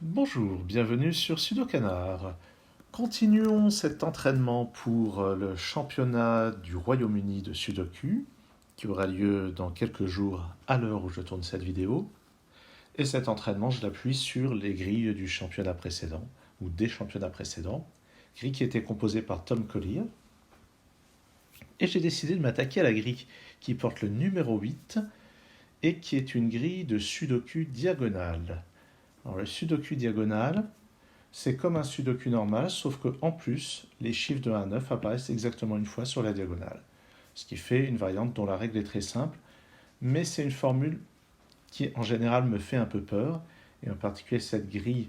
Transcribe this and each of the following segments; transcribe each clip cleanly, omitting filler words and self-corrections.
Bonjour, bienvenue sur Sudokanar. Continuons cet entraînement pour le championnat du Royaume-Uni de Sudoku, qui aura lieu dans quelques jours à l'heure où je tourne cette vidéo. Et cet entraînement, je l'appuie sur les grilles du championnat précédent, ou des championnats précédents, grille qui était composée par Tom Collier. Et j'ai décidé de m'attaquer à la grille qui porte le numéro 8 et qui est une grille de Sudoku diagonale. Alors le Sudoku diagonal, c'est comme un Sudoku normal, sauf qu'en plus, les chiffres de 1 à 9 apparaissent exactement une fois sur la diagonale. Ce qui fait une variante dont la règle est très simple, mais c'est une formule qui en général me fait un peu peur, et en particulier cette grille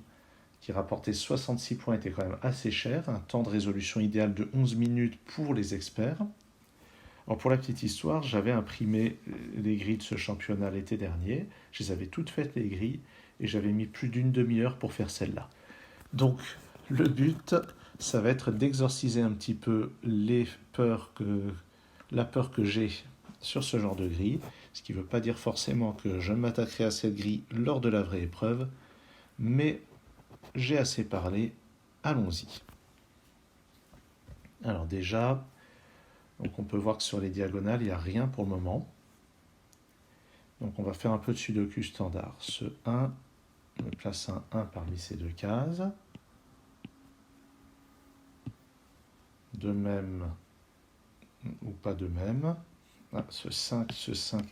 qui rapportait 66 points était quand même assez chère, un temps de résolution idéal de 11 minutes pour les experts. Alors pour la petite histoire, j'avais imprimé les grilles de ce championnat l'été dernier, je les avais toutes faites les grilles, et j'avais mis plus d'une demi-heure pour faire celle-là. Donc, le but, ça va être d'exorciser un petit peu la peur que j'ai sur ce genre de grille, ce qui ne veut pas dire forcément que je m'attaquerai à cette grille lors de la vraie épreuve, mais j'ai assez parlé, allons-y. Alors déjà, donc on peut voir que sur les diagonales, il n'y a rien pour le moment. Donc on va faire un peu de sudoku standard. Ce 1, on place un 1 parmi ces deux cases. De même ou pas de même. Ah, ce 5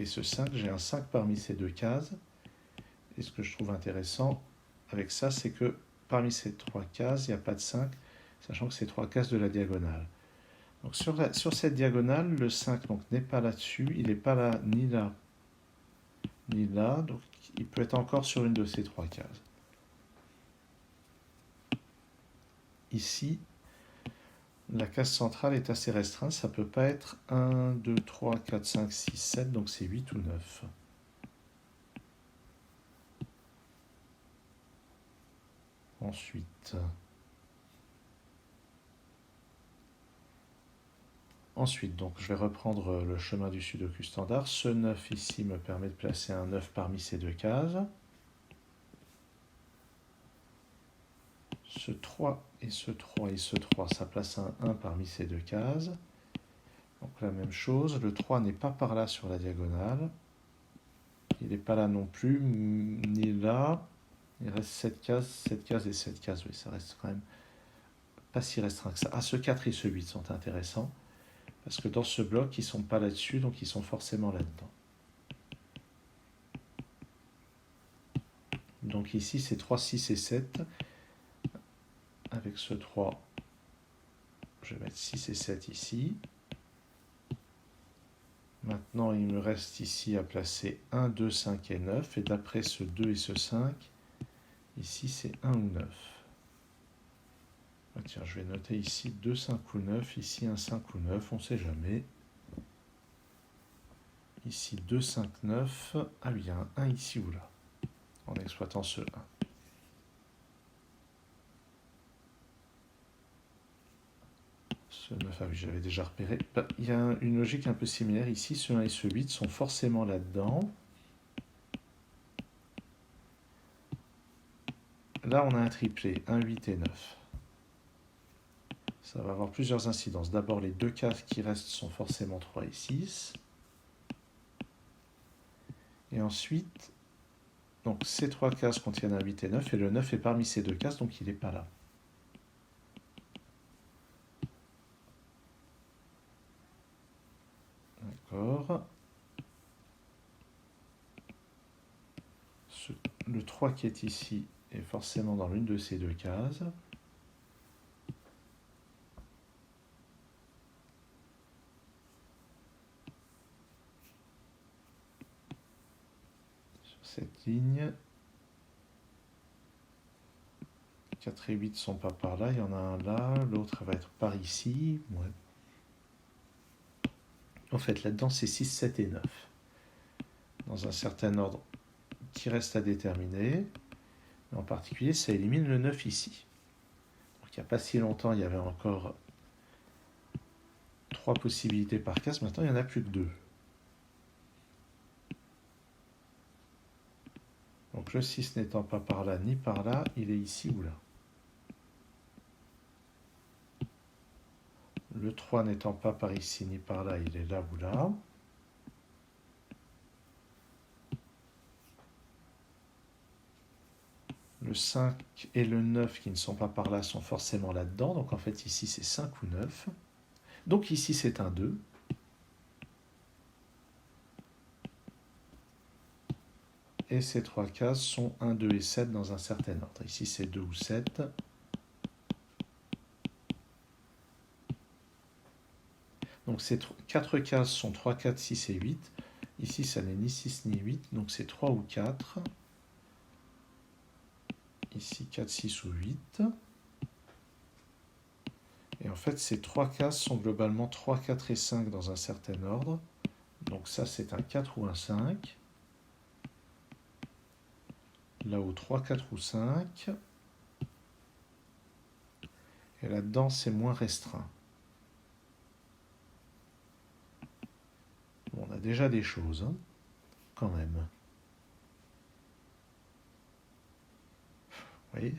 et ce 5, j'ai un 5 parmi ces deux cases. Et ce que je trouve intéressant avec ça, c'est que parmi ces trois cases, il n'y a pas de 5, sachant que c'est trois cases de la diagonale. Donc sur cette diagonale, le 5 n'est pas là-dessus, il n'est pas là, ni là, ni là, donc il peut être encore sur une de ces trois cases. Ici, la case centrale est assez restreinte, ça ne peut pas être 1, 2, 3, 4, 5, 6, 7, donc c'est 8 ou 9. Ensuite, donc, je vais reprendre le chemin du sudoku standard. Ce 9 ici me permet de placer un 9 parmi ces deux cases. Ce 3 et ce 3 et ce 3, ça place un 1 parmi ces deux cases. Donc la même chose, le 3 n'est pas par là sur la diagonale. Il n'est pas là non plus, ni là. Il reste cette case et cette case. Oui, ça reste quand même pas si restreint que ça. Ah, ce 4 et ce 8 sont intéressants. Parce que dans ce bloc, ils ne sont pas là-dessus, donc ils sont forcément là-dedans. Donc ici, c'est 3, 6 et 7. Avec ce 3, je vais mettre 6 et 7 ici. Maintenant, il me reste ici à placer 1, 2, 5 et 9. Et d'après ce 2 et ce 5, ici, c'est 1 ou 9. Ah, tiens, je vais noter ici 2, 5 ou 9. Ici, un 5 ou 9, on ne sait jamais. Ici, 2, 5, 9. Ah oui, il y a un 1 ici ou là, en exploitant ce 1. Ce 9, ah oui, j'avais déjà repéré. Il y a une logique un peu similaire ici. Ce 1 et ce 8 sont forcément là-dedans. Là, on a un triplé, 1, 8 et 9. Ça va avoir plusieurs incidences. D'abord, les deux cases qui restent sont forcément 3 et 6. Et ensuite, donc ces trois cases contiennent un 8 et 9, et le 9 est parmi ces deux cases, donc il n'est pas là. D'accord. Le 3 qui est ici est forcément dans l'une de ces deux cases. Sur cette ligne. 4 et 8 ne sont pas par là, il y en a un là, l'autre va être par ici. Ouais. En fait, là-dedans, c'est 6, 7 et 9. Dans un certain ordre qui reste à déterminer. En particulier, ça élimine le 9 ici. Donc, il n'y a pas si longtemps, il y avait encore 3 possibilités par case. Maintenant, il n'y en a plus que 2. Donc Donc le 6 n'étant pas par là ni par là, il est ici ou là. Le 3 n'étant pas par ici ni par là, il est là ou là. Le 5 et le 9 qui ne sont pas par là sont forcément là-dedans. Donc en fait ici c'est 5 ou 9. Donc ici c'est un 2. Et ces trois cases sont 1, 2 et 7 dans un certain ordre. Ici c'est 2 ou 7. Donc ces 4 cases sont 3, 4, 6 et 8. Ici ça n'est ni 6 ni 8, donc c'est 3 ou 4. Ici 4, 6 ou 8. Et en fait ces 3 cases sont globalement 3, 4 et 5 dans un certain ordre. Donc ça c'est un 4 ou un 5. Là-haut 3, 4 ou 5. Et là-dedans c'est moins restreint. Bon, on a déjà des choses, hein, quand même. Vous voyez ?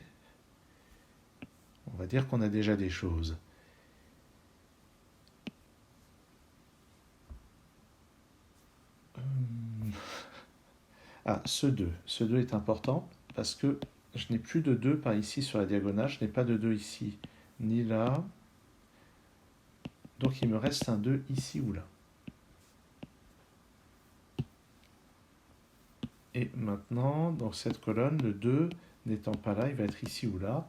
On va dire qu'on a déjà des choses. Ah, ce 2. Ce 2 est important parce que je n'ai plus de 2 par ici sur la diagonale. Je n'ai pas de 2 ici, ni là. Donc il me reste un 2 ici ou là. Et maintenant, dans cette colonne, le 2 n'étant pas là, il va être ici ou là.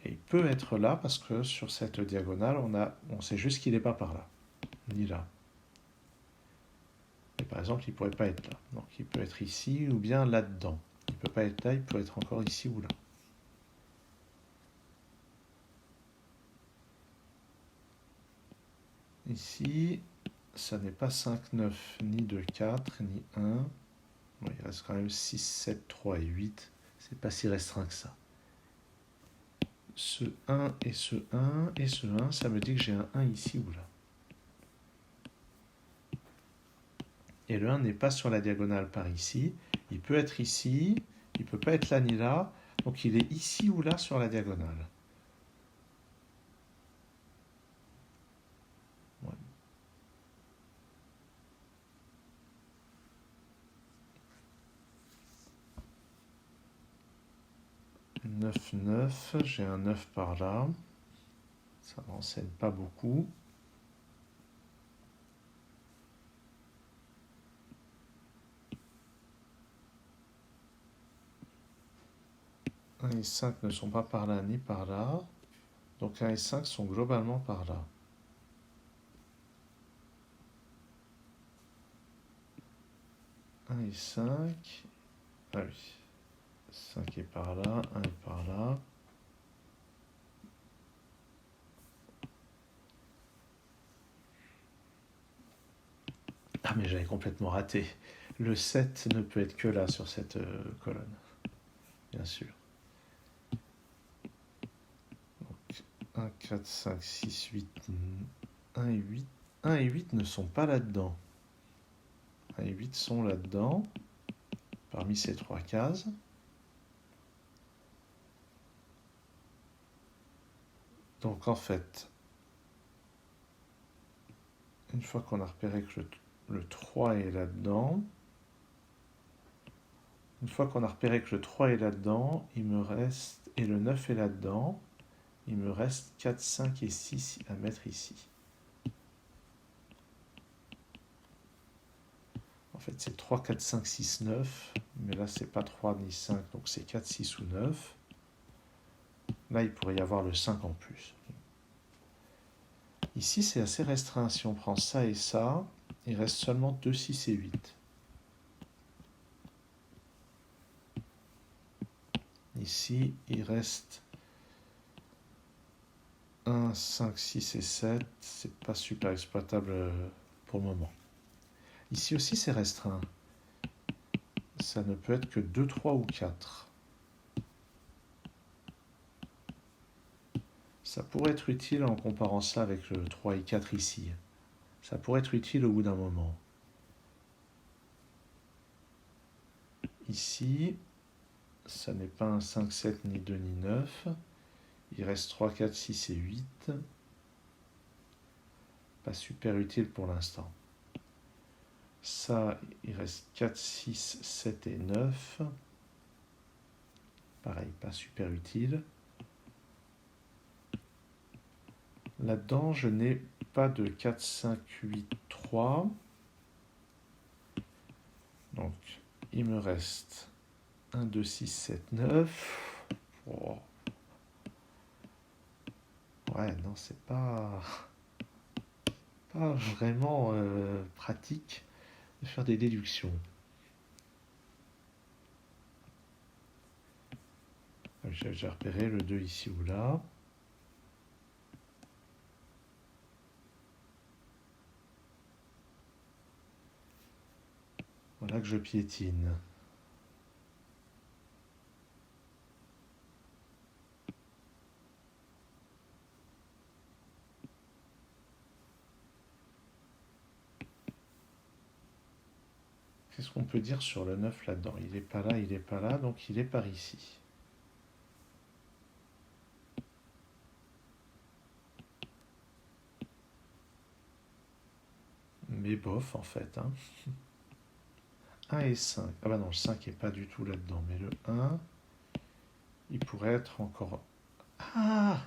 Et il peut être là parce que sur cette diagonale, on sait juste qu'il n'est pas par là, ni là. Et par exemple, il ne pourrait pas être là. Donc il peut être ici ou bien là-dedans. Il ne peut pas être là, il peut être encore ici ou là. Ici, ça n'est pas 5, 9, ni 2, 4, ni 1. Bon, il reste quand même 6, 7, 3 et 8. C'est pas si restreint que ça. Ce 1 et ce 1 et ce 1, ça me dit que j'ai un 1 ici ou là. Et le 1 n'est pas sur la diagonale par ici. Il peut être ici, il ne peut pas être là ni là. Donc il est ici ou là sur la diagonale. Ouais. 9, 9, j'ai un 9 par là. Ça ne renseigne pas beaucoup. Et 5 ne sont pas par là ni par là. Donc 1 et 5 sont globalement par là. Et 5. Ah oui. 5 est par là, 1 est par là. Ah mais j'avais complètement raté. Le 7 ne peut être que là sur cette colonne. Bien sûr. Donc 1, 4, 5, 6, 8, 1 et 8. 1 et 8 ne sont pas là-dedans. 1 et 8 sont là-dedans, parmi ces trois cases. Donc en fait, une fois qu'on a repéré que le 3 est là-dedans, une fois qu'on a repéré que le 3 est là-dedans, il me reste, et le 9 est là-dedans, il me reste 4, 5 et 6 à mettre ici. En fait, c'est 3, 4, 5, 6, 9, mais là, c'est pas 3 ni 5, donc c'est 4, 6 ou 9. Là, il pourrait y avoir le 5 en plus. Ici, c'est assez restreint. Si on prend ça et ça, il reste seulement 2, 6 et 8. Ici, il reste 1, 5, 6 et 7. C'est pas super exploitable pour le moment. Ici aussi, c'est restreint. Ça ne peut être que 2, 3 ou 4. Ça pourrait être utile en comparant ça avec le 3 et 4 ici. Ça pourrait être utile au bout d'un moment. ici, ça n'est pas un 5, 7, ni 2, ni 9. Il reste 3, 4, 6 et 8. Pas super utile pour l'instant. Ça, il reste 4, 6, 7 et 9. Pareil, pas super utile. Là-dedans, je n'ai pas de 4, 5, 8, 3. Donc, il me reste 1, 2, 6, 7, 9. Oh. Ouais, non, c'est pas vraiment pratique de faire des déductions. J'ai repéré le 2 ici ou là. Voilà que je piétine. Qu'est-ce qu'on peut dire sur le 9 là-dedans? Il n'est pas là, il n'est pas là, donc il est par ici. Mais bof, en fait. 1 et 5. Ah bah non, le 5 n'est pas du tout là-dedans. Mais le 1, il pourrait être encore... Ah!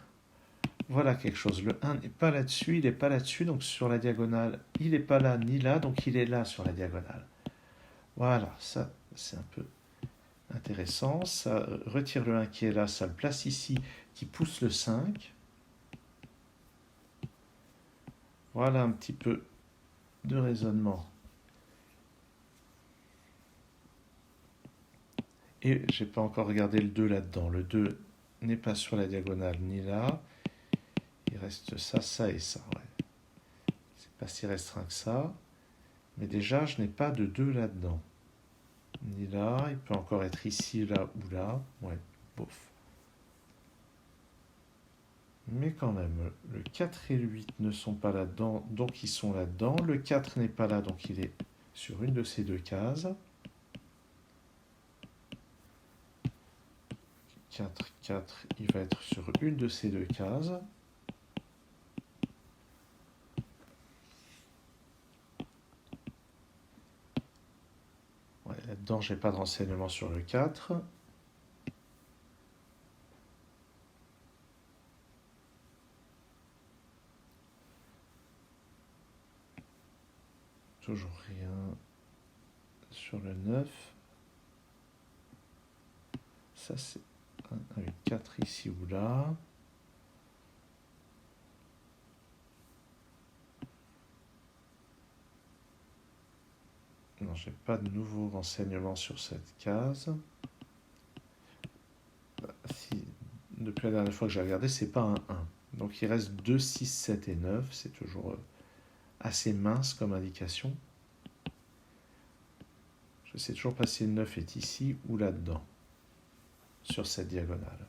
Voilà quelque chose. Le 1 n'est pas là-dessus, il n'est pas là-dessus, donc sur la diagonale, il n'est pas là ni là, donc il est là sur la diagonale. Voilà, ça c'est un peu intéressant. Ça retire le 1 qui est là, ça le place ici, qui pousse le 5. Voilà un petit peu de raisonnement. Et j'ai pas encore regardé le 2 là-dedans. Le 2 n'est pas sur la diagonale ni là. Il reste ça, ça et ça. Ouais. C'est pas si restreint que ça. Mais déjà, je n'ai pas de 2 là-dedans. Ni là. Il peut encore être ici, là ou là. Ouais, bof. Mais quand même, le 4 et le 8 ne sont pas là-dedans, donc ils sont là-dedans. Le 4 n'est pas là, donc il est sur une de ces deux cases. 4, 4, il va être sur une de ces deux cases. Ouais, là-dedans, je n'ai pas de renseignement sur le 4. Toujours rien sur le 9. Ça, c'est un 4 ici ou là. Non, j'ai pas de nouveaux renseignements sur cette case. Si, depuis la dernière fois que j'ai regardé, c'est pas un 1. Donc il reste 2, 6, 7 et 9. C'est toujours assez mince comme indication. Je sais toujours pas si le 9 est ici ou là-dedans, sur cette diagonale.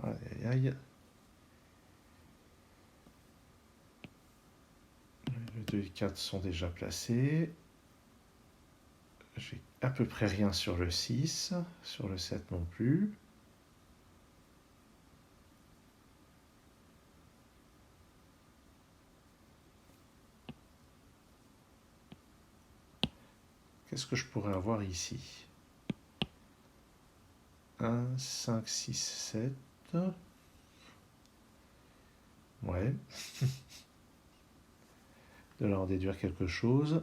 Aïe, aïe. Les 2 et 4 sont déjà placés. J'ai à peu près rien sur le 6, sur le 7 non plus. Qu'est-ce que je pourrais avoir ici? 1, 5, 6, 7. Ouais. De là en déduire quelque chose.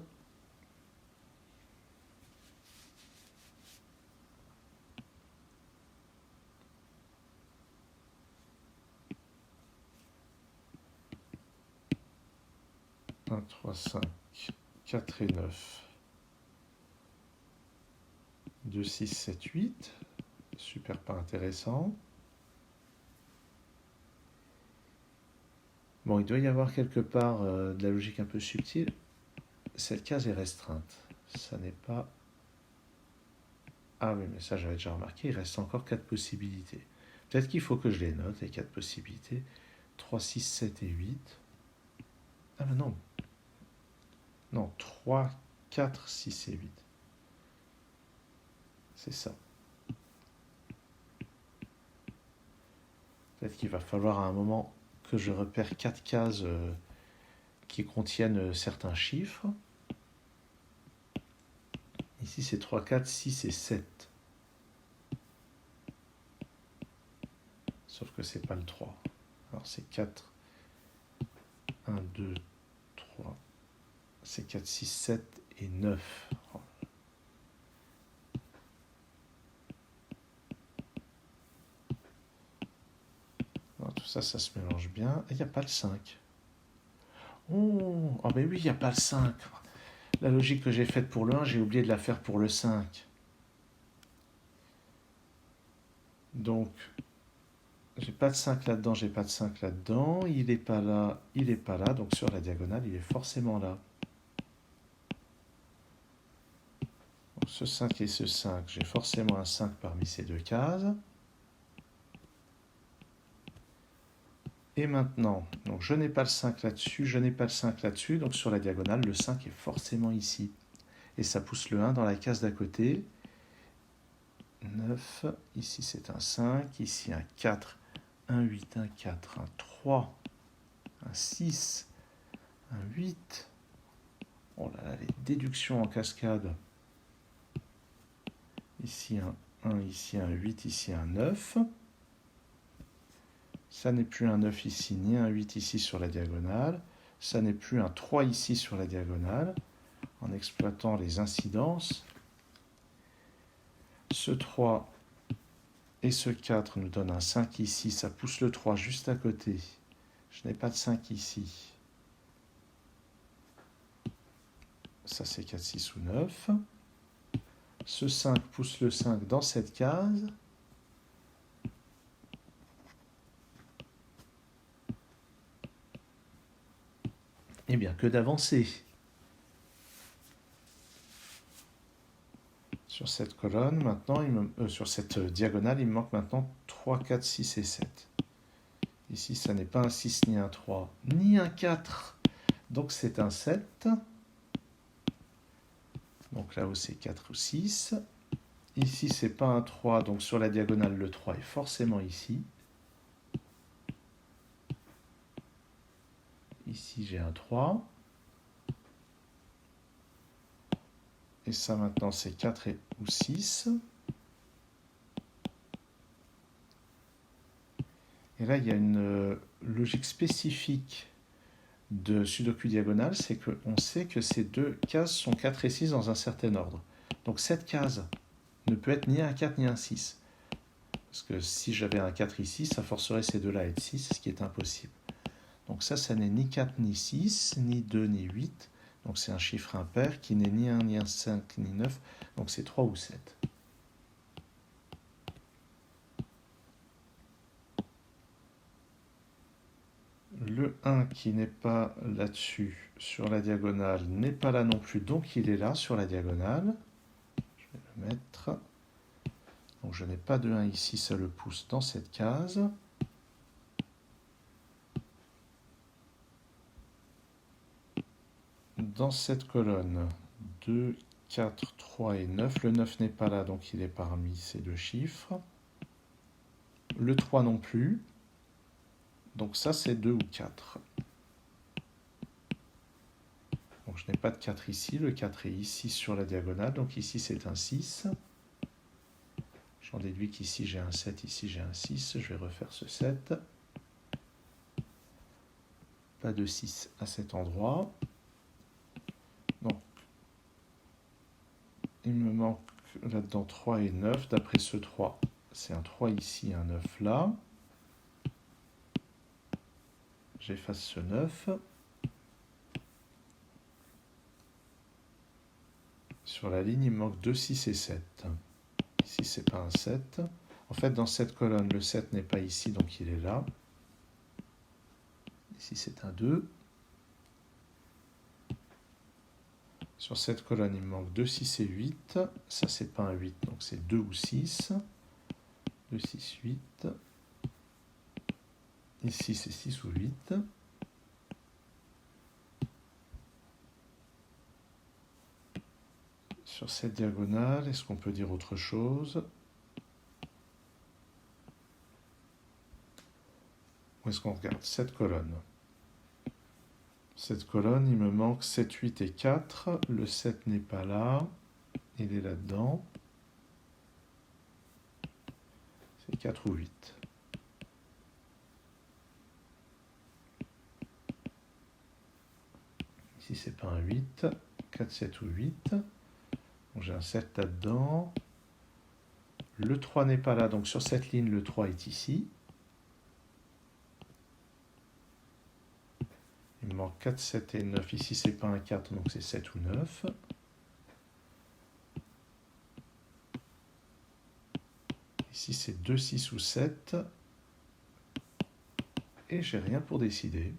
Un, 3, 5, 4 et 9. 2, 6, 7, 8. Super pas intéressant. Bon, il doit y avoir quelque part de la logique un peu subtile. Cette case est restreinte. Ça n'est pas... Ah oui, mais ça j'avais déjà remarqué, il reste encore 4 possibilités. Peut-être qu'il faut que je les note, les 4 possibilités. 3, 6, 7 et 8. Ah ben non. Non, 3, 4, 6 et 8. C'est ça. Peut-être qu'il va falloir à un moment que je repère 4 cases qui contiennent certains chiffres. Ici, c'est 3, 4, 6 et 7. Sauf que c'est pas le 3. Alors c'est 4, 1, 2, 3. C'est 4, 6, 7 et 9. Alors, tout ça, ça se mélange bien. Et il n'y a pas le 5. Oh, oh ben oui, il n'y a pas le 5. La logique que j'ai faite pour le 1, j'ai oublié de la faire pour le 5. Donc, j'ai pas de 5 là-dedans, j'ai pas de 5 là-dedans. Il n'est pas là, il n'est pas là. Donc sur la diagonale, il est forcément là. Donc, ce 5 et ce 5, j'ai forcément un 5 parmi ces deux cases. Et maintenant, donc je n'ai pas le 5 là-dessus, je n'ai pas le 5 là-dessus. Donc sur la diagonale, le 5 est forcément ici. Et ça pousse le 1 dans la case d'à côté. 9, ici c'est un 5, ici un 4, un 8, un 4, un 3, un 6, un 8. Oh là là, les déductions en cascade. Ici un 1, ici un 8, ici un 9. Ça n'est plus un 9 ici, ni un 8 ici sur la diagonale. Ça n'est plus un 3 ici sur la diagonale. En exploitant les incidences, ce 3 et ce 4 nous donnent un 5 ici. Ça pousse le 3 juste à côté. Je n'ai pas de 5 ici. Ça, c'est 4, 6 ou 9. Ce 5 pousse le 5 dans cette case. Eh bien, que d'avancer. Sur cette colonne, maintenant, sur cette diagonale, il me manque maintenant 3, 4, 6 et 7. Ici, ça n'est pas un 6, ni un 3, ni un 4. Donc, c'est un 7. Donc, là-haut, c'est 4 ou 6. Ici, c'est pas un 3. Donc, sur la diagonale, le 3 est forcément ici. Ici, j'ai un 3. Et ça, maintenant, c'est 4 ou 6. Et là, il y a une logique spécifique de Sudoku diagonale, c'est qu'on sait que ces deux cases sont 4 et 6 dans un certain ordre. Donc cette case ne peut être ni un 4 ni un 6. Parce que si j'avais un 4 ici, ça forcerait ces deux-là à être 6, ce qui est impossible. Donc ça n'est ni 4 ni 6, ni 2 ni 8. Donc c'est un chiffre impair qui n'est ni 1 ni un 5 ni 9. Donc c'est 3 ou 7. Le 1 qui n'est pas là-dessus sur la diagonale n'est pas là non plus, donc il est là sur la diagonale. Je vais le mettre. Donc je n'ai pas de 1 ici, ça le pousse dans cette case. Dans cette colonne, 2, 4, 3 et 9. Le 9 n'est pas là, donc il est parmi ces deux chiffres. Le 3 non plus. Donc ça, c'est 2 ou 4. Donc je n'ai pas de 4 ici. Le 4 est ici sur la diagonale. Donc ici, c'est un 6. J'en déduis qu'ici, j'ai un 7. Ici, j'ai un 6. Je vais refaire ce 7. Pas de 6 à cet endroit. Donc, il me manque là-dedans 3 et 9. D'après ce 3, c'est un 3 ici, un 9 là. J'efface ce 9. Sur la ligne, il me manque 2, 6 et 7. Ici, c'est pas un 7. En fait, dans cette colonne, le 7 n'est pas ici, donc il est là. Ici, c'est un 2. Sur cette colonne, il me manque 2, 6 et 8. Ça, c'est pas un 8, donc c'est 2 ou 6. 2, 6, 8. Ici, c'est 6 ou 8. Sur cette diagonale, est-ce qu'on peut dire autre chose? Où est-ce qu'on regarde? Cette colonne. Cette colonne, il me manque 7, 8 et 4. Le 7 n'est pas là. Il est là-dedans. C'est 4 ou 8. Ici, c'est pas un 8. 4, 7 ou 8. Donc j'ai un 7 là-dedans. Le 3 n'est pas là, donc sur cette ligne, le 3 est ici. Il me manque 4, 7 et 9. Ici, c'est pas un 4, donc c'est 7 ou 9. Ici, c'est 2, 6 ou 7. Et j'ai rien pour décider.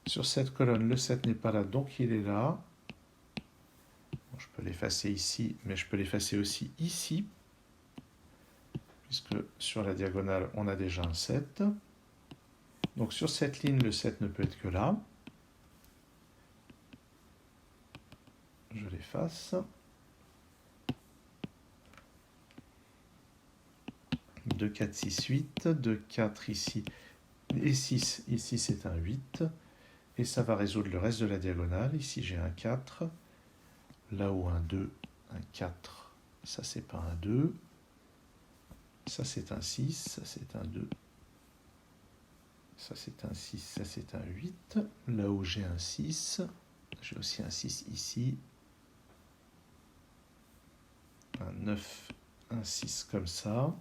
Sur cette colonne, le 7 n'est pas là, donc il est là. Bon, je peux l'effacer ici, mais je peux l'effacer aussi ici, puisque sur la diagonale, on a déjà un 7. Donc sur cette ligne, le 7 ne peut être que là. Je l'efface. 2, 4, 6, 8. 2, 4 ici. Et 6, ici c'est un 8. Et ça va résoudre le reste de la diagonale. Ici j'ai un 4. Là-haut un 2, un 4. Ça c'est pas un 2. Ça c'est un 6, ça c'est un 2. Ça c'est un 6, ça c'est un 8. Là où j'ai un 6, j'ai aussi un 6 ici. Un 9, un 6 comme ça.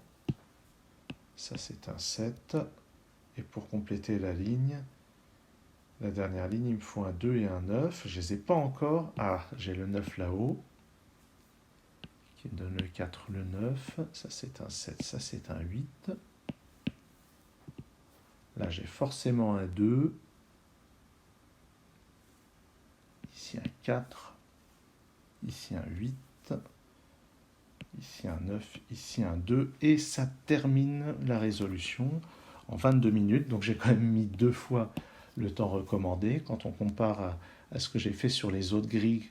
Ça c'est un 7. Et pour compléter la ligne, la dernière ligne, il me faut un 2 et un 9. Je ne les ai pas encore. Ah, j'ai le 9 là-haut. Qui me donne le 4, le 9. Ça c'est un 7, ça c'est un 8. Là j'ai forcément un 2. Ici un 4. Ici un 8. Ici un 9. Ici un 2. Et ça termine la résolution en 22 minutes. Donc j'ai quand même mis 2 fois le temps recommandé. Quand on compare à ce que j'ai fait sur les autres grilles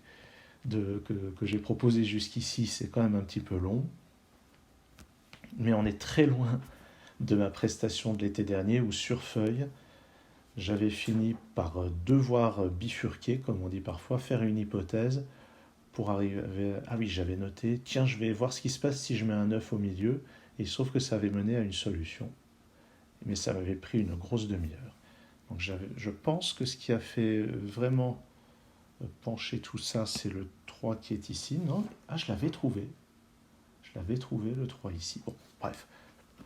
que j'ai proposées jusqu'ici, c'est quand même un petit peu long. Mais on est très loin de ma prestation de l'été dernier où sur feuille, j'avais fini par devoir bifurquer, comme on dit parfois, faire une hypothèse pour arriver... Ah oui, j'avais noté, tiens, je vais voir ce qui se passe si je mets un 9 au milieu. Et il se trouve que ça avait mené à une solution. Mais ça m'avait pris une grosse demi-heure. Donc je pense que ce qui a fait vraiment pencher tout ça, c'est le 3 qui est ici. Non, ah, je l'avais trouvé. Je l'avais trouvé, le 3 ici. Bon, bref,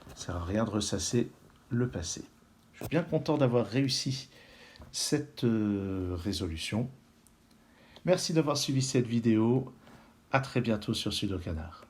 ça ne sert à rien de ressasser le passé. Je suis bien content d'avoir réussi cette résolution. Merci d'avoir suivi cette vidéo. À très bientôt sur Sudocanar.